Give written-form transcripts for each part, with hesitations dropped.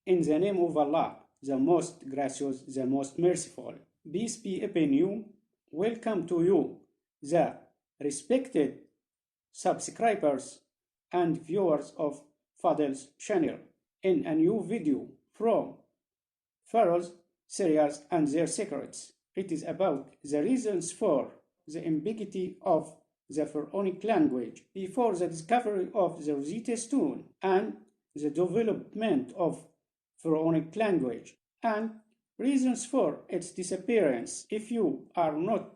In the name of Allah, the most gracious, the most merciful. Peace be upon you. Welcome to you, the respected subscribers and viewers of Fadel's channel, in a new video from Pharaohs series and their secrets. It is about the reasons for the ambiguity of the Pharaonic language before the discovery of the Rosetta Stone and the development of Pharaonic language, and reasons for its disappearance. If you are not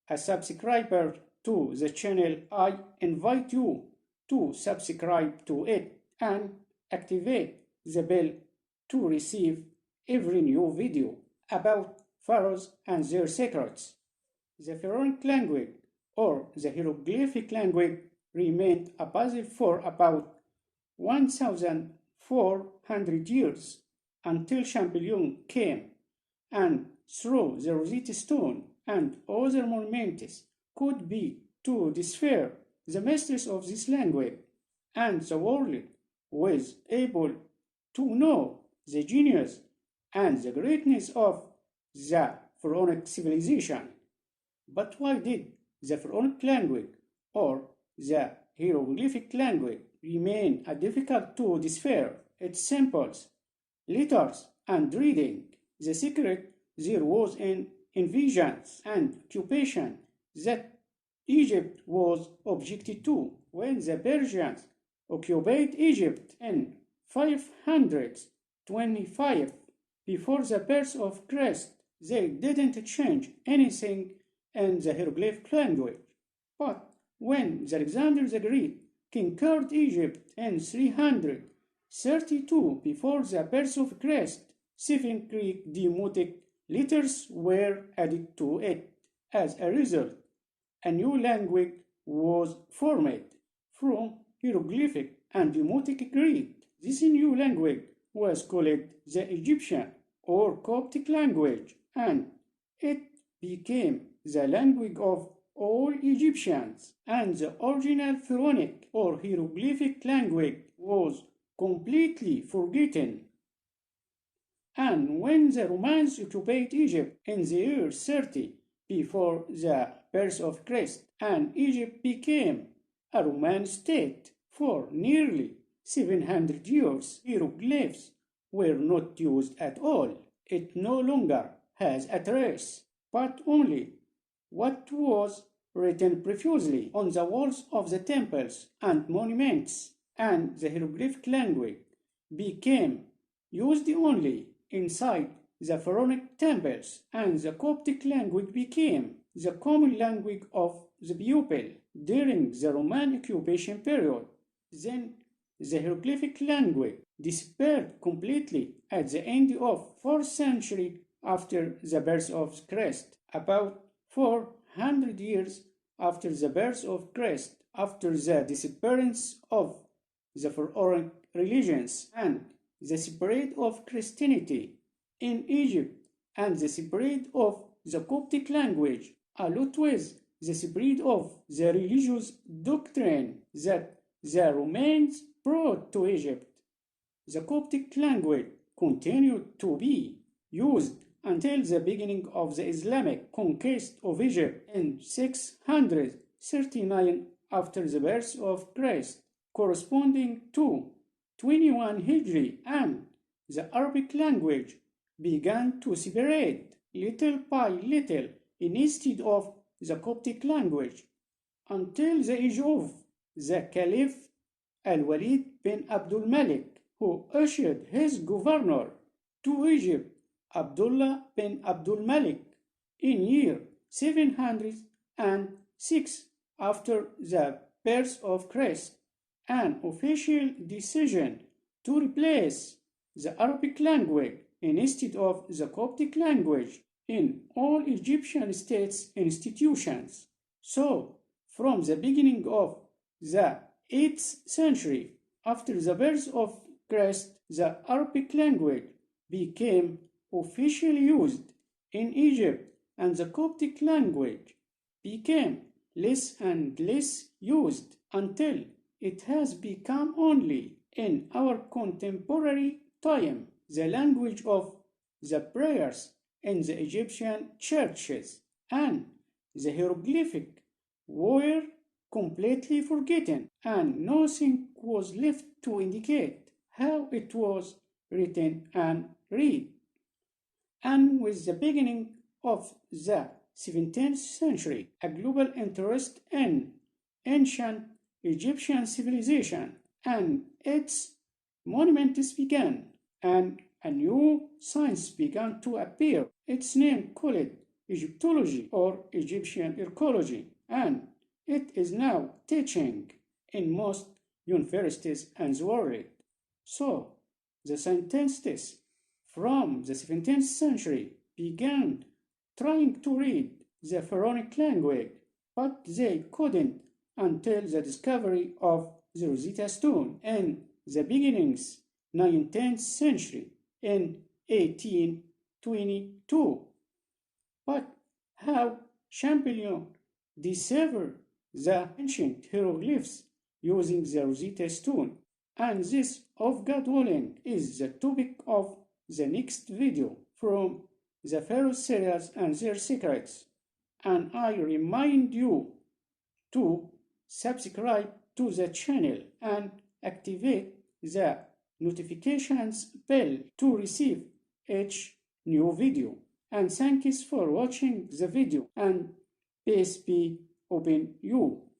a subscriber to the channel, I invite you to subscribe to it and activate the bell to receive every new video about pharaohs and their secrets. The Pharaonic language, or the Hieroglyphic language, remained a puzzle for about 1,400 years until Champollion came, and through the Rosetta Stone and other monuments could be to decipher the mysteries of this language, and the world was able to know the genius and the greatness of the Pharaonic civilization. But why did the Pharaonic language, or the Hieroglyphic language, remain difficult to decipher? Its symbols, letters, and reading. The secret there was in visions and occupation that Egypt was objected to. When the Persians occupied Egypt in 525 before the birth of Christ, they didn't change anything in the hieroglyphic language. But when Alexander the Great conquered Egypt in 332 before the birth of Christ, 7 Greek Demotic letters were added to it. As a result, a new language was formed from hieroglyphic and Demotic Greek. This new language was called the Egyptian or Coptic language, and it became the language of all Egyptians, and the original Pharaonic or hieroglyphic language was completely forgotten. And when the Romans occupied Egypt in the year 30 before the birth of Christ, and Egypt became a Roman state, for nearly 700 years, hieroglyphs were not used at all. It no longer has a trace, but only what was written previously on the walls of the temples and monuments, and the hieroglyphic language became used only inside the Pharaonic temples, and the Coptic language became the common language of the people during the Roman occupation period. Then the hieroglyphic language disappeared completely at the end of 4th century after the birth of Christ, about 400 years after the birth of Christ, after the disappearance of the Pharaonic religions and the spread of Christianity in Egypt and the spread of the Coptic language, along with the spread of the religious doctrine that the Romans brought to Egypt. The Coptic language continued to be used until the beginning of the Islamic conquest of Egypt in 639 after the birth of Christ, corresponding to 21 Hijri, and the Arabic language began to separate little by little instead of the Coptic language, until the age of the Caliph Al-Walid bin Abdul Malik, who issued his governor to Egypt, Abdullah bin Abdul Malik, in year 706 after the birth of Christ, an official decision to replace the Arabic language instead of the Coptic language in all Egyptian states institutions. So, from the beginning of the 8th century after the birth of Christ, the Arabic language became officially used in Egypt, and the Coptic language became less and less used until it has become only in our contemporary time the language of the prayers in the Egyptian churches and the hieroglyphic were completely forgotten, and nothing was left to indicate how it was written and read. And with the beginning of the 17th century, a global interest in ancient Egyptian civilization and its monuments began, and a new science began to appear. Its name called Egyptology or Egyptian archaeology, and it is now teaching in most universities in the world. So, the scientists from the 17th century began trying to read the Pharaonic language, but they couldn't until the discovery of the Rosetta Stone in the beginnings 19th century in 1822. But how Champollion deciphered the ancient hieroglyphs using the Rosetta Stone, and this, of God willing, is the topic of the next video from the Pharaohs series and their secrets. And I remind you to subscribe to the channel and activate the notifications bell to receive each new video. And thanks for watching the video, and peace be upon you.